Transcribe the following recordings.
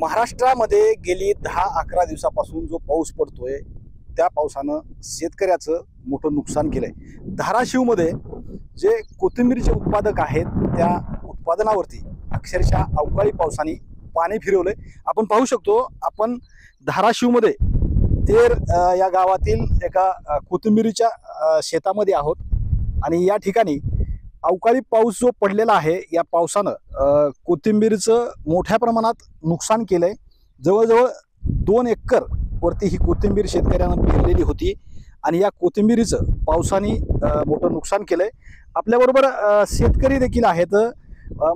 महाराष्ट्रामध्ये गेली 10-11 दिवसापासून जो पाऊस पडतोय त्या पावसानं शेतकऱ्याचं मोठं नुकसान केलंय। धाराशिवमध्ये जे कोथिंबीरचे उत्पादक आहेत त्या उत्पादनावरती अक्षरशः अवकाळी पावसाने पाणी फिरवलंय। आपण पाहू शकतो, आपण धाराशिवमध्ये तेर या गावातील एका कोथिंबीरीच्या शेतामध्ये आहोत आणि या ठिकाणी अवकाळी पाऊस जो पडलेला आहे या पावसानं कोथिंबीरचं मोठ्या प्रमाणात नुकसान केलंय। जवळजवळ 2 एकर वरती ही कोथिंबीर शेतकऱ्यांना पेरलेली होती आणि या कोथिंबीरीचं पावसाने मोठं नुकसान केलंय। आपल्याबरोबर शेतकरी देखील आहेत।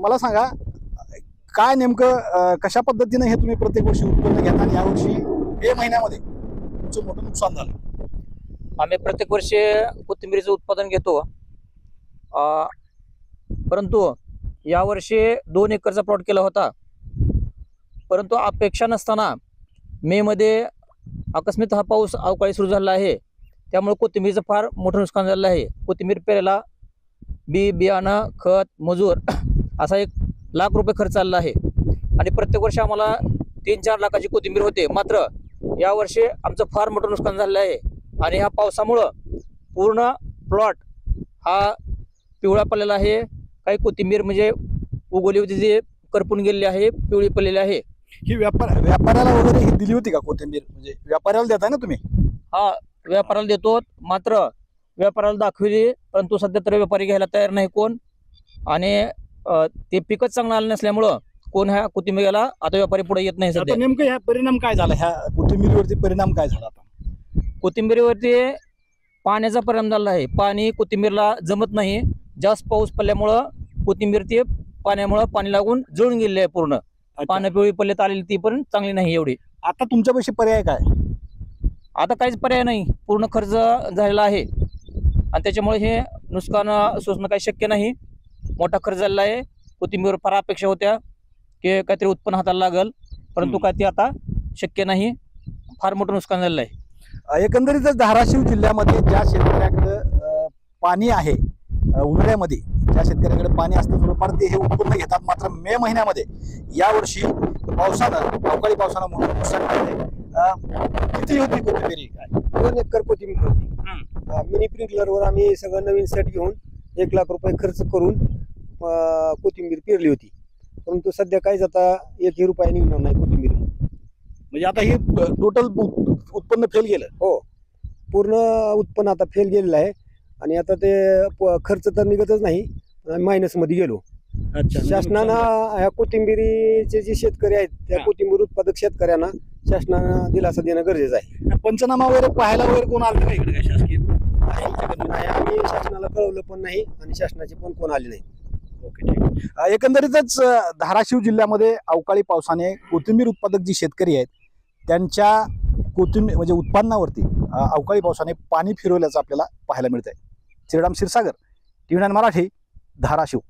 मला सांगा, काय नेमकं कशा पद्धतीने हे तुम्ही प्रत्येक वर्षी उत्पन्न घेता आणि यावर्षी मे महिन्यामध्ये तुमचं मोठं नुकसान झालं? आम्ही प्रत्येक वर्षी कोथिंबीरीचं उत्पादन घेतो, परंतु यावर्षी 2 एकरचा प्लॉट केला होता, परंतु अपेक्षा नसताना मे मध्ये आकस्मिक हा पाऊस अवकाळी सुरू झाला आहे, त्यामुळे कोथिंबीरीचं फार मोठं नुकसान झालं आहे। कोथिंबीर पेरायला बियाणं, खत, मजूर असा 1 लाख रुपये खर्च आला आहे आणि प्रत्येक वर्षी आम्हाला 3-4 लाखाची कोथिंबीर होते। मात्र यावर्षी आमचं फार मोठं नुकसान झालं आहे आणि ह्या पावसामुळं पूर्ण प्लॉट हा पिवळा पडलेला आहे। काही कोथिंबीर म्हणजे उगवली होती जे करपून गेलेली आहे, पिवळी पडलेली आहे। ही व्यापाऱ्याला वगैरे ही दिली होती का कोथिंबीर? म्हणजे व्यापाऱ्याला देताय ना तुम्ही? हा, व्यापाऱ्याला देतो, मात्र व्यापाऱ्याला दाखवली, परंतु सध्या तर व्यापारी घ्यायला तयार नाही कोण, आणि ते पिकच चांगलं आलं नसल्यामुळं कोण ह्या कोथिंबीरीला आता व्यापारी पुढे येत नाही सध्या। नेमकं ह्या परिणाम काय झाला, ह्या कोथिंबीरीवरती परिणाम काय झाला? आता कोथिंबीरीवरती पाण्याचा परिणाम झाला आहे। पाणी कोथिंबीरला जमत नाही, जास्त पाऊस पडल्यामुळं कोथिंबीर ते पाण्यामुळं पाणी लागून जळून गेलेली आहे पूर्ण। पानं पिवळी पडल्यात आलेली ती पण चांगली नाही एवढी। आता तुमच्यापाशी पर्याय काय? आता काहीच पर्याय नाही, पूर्ण खर्च झालेला आहे आणि त्याच्यामुळे हे नुकसान सोसणं काही शक्य नाही। मोठा खर्च झालेला आहे। कोथिंबीर फार अपेक्षा होत्या की काहीतरी उत्पन्न हाताला लागल, परंतु काय ते आता शक्य नाही। फार मोठं नुकसान झालेलं आहे। एकंदरीतच धाराशिव जिल्ह्यामध्ये ज्या शेतकऱ्याकडे पाणी आहे, उन्हाळ्यामध्ये ज्या शेतकऱ्याकडे पाणी असतं थोडंफार ते हे उत्पन्न घेतात, मात्र मे महिन्यामध्ये यावर्षी पावसानं, अवकाळी पावसानं मोठं नुकसान झालंय। किती होती कोथिंबीर? काय 2 एकर कोथिंबीर होती। मिनी स्प्रिंकलरवर आम्ही सगळं नवीन सेट घेऊन 1 लाख रुपये खर्च करून कोथिंबीर पेरली होती, परंतु सध्या काहीच आता 1 रुपया निघणार नाही कोथिंबीर। म्हणजे आता हे टोटल उत्पन्न फेल गेलं? हो, पूर्ण उत्पन्न आता फेल गेलेलं आहे आणि आता ते खर्च तर निघतच नाही, मायनस मध्ये गेलो। शासनानं ह्या कोथिंबीरीचे जे शेतकरी आहेत त्या कोथिंबीर उत्पादक शेतकऱ्यांना शासनानं दिलासा देणं गरजेचं आहे। पंचनामा वगैरे पाहायला वगैरे कोण आलं का इकडे? काय शासकीय नाही, आम्ही शासनाला कळवलं पण नाही आणि शासनाचे पण कोण आले नाही। ओके, ठीक आहे। एकंदरीतच धाराशिव जिल्ह्यामध्ये अवकाळी पावसाने कोथिंबीर उत्पादक जी शेतकरी आहेत त्यांच्या कोथिंबीर म्हणजे उत्पन्नावरती अवकाळी पावसाने पाणी फिरवल्याचं आपल्याला पाहायला मिळतंय। श्रीराम क्षीरसागर, TV9 मराठी, धाराशिव।